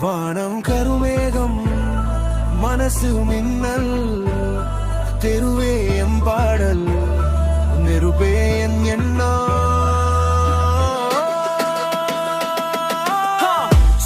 வானம் கருமேகம் மனசு மின்னல் தெருவே எம்பாடல் நெருப்பே என் எண்ணம்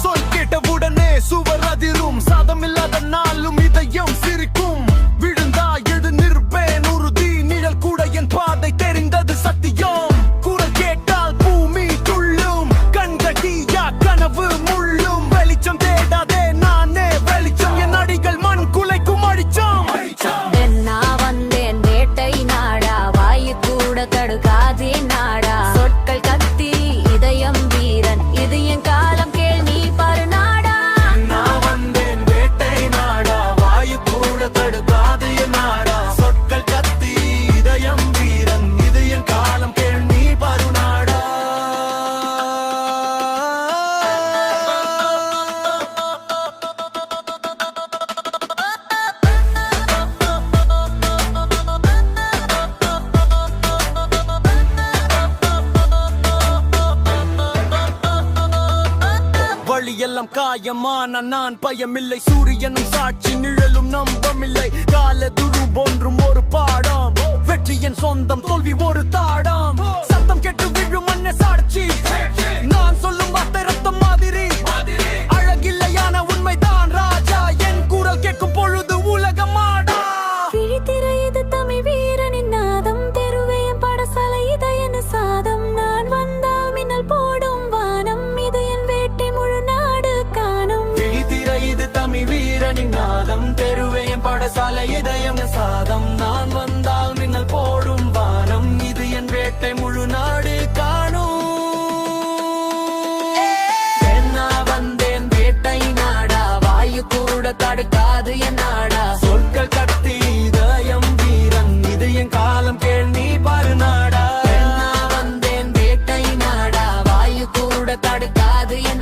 சொல் கேட்டவுடனே சுவர் அதிரும் சாதம் இல்லாத நாளும் இதயம் சிரிக்கும் விழுந்தா எழு நிற்பேன் உறுதி நிழல் கூட என் பாதை தெரிந்தது சத்தியம் குரல் கேட்டால் பூமி துள்ளும் கண்கட்டியா கனவு முள்ளும் வெளிச்சம் தேடாதே நானே வெளிச்சம் என் அடிகள் மண் குலைக்கும் அடிச்சம் நான் வந்தேன் வேட்டை நாடா வாயு கூட தடுக்காதே நாடா சொற்கள் கத்தி இதயம் வீரன் இது என் காலம் கேள் நீ பாரு நாடா நான் வந்தேன் வேட்டை நாடா வாயு கூட தடுக்காதே நாடா சொற்கள் கத்தி இதயம் வீரன் இது என் காலம் கேள் நீ பாரு நாடா வழியெல்லாம் காயமான நான் பயமில்லை சூரியனும் சாட்சி நிழலும் நம்பமில்லை கால துரு போன்றும் ஒரு பாடம் வெற்றியின் சொந்தம் தோல்வி ஒரு தாடம் சத்தம் கெட்டு விழும் மண்ணை சாட்சி நான் சொல்லும் வார்த்தை ரத்தம் மாதிரி அழகில்லையான உண்மைதான் ராஜா என் குரல் கேட்கும் பொழுது உலகம் ஆடா விழித்திரை இது தமிழ் வீரனின் நாதம் தெருவேயம் படசாலை இது என் சாதம் நான் வந்தால் மின்னல் போடும் வானம் இது என் வேட்டை முழு நாடு காணும் விழித்திரை இது தமிழ் வீரனின் நாதம் தெருவேயம் படசாலை இதயம் சாதம் நான் வந்தால் மின்னல் போடும் வானம் இது என் வேட்டை முழு நாடு காணும் நான் வந்தேன் வேட்டை நாடா வாயு கூட தடுக்காது என் நாடா சொற்கள் கத்தி இதயம் வீரன் இது என் காலம் கேள் நீ பாரு நாடா நான் வந்தேன் வேட்டை நாடா வாயு கூட தடுக்காது என்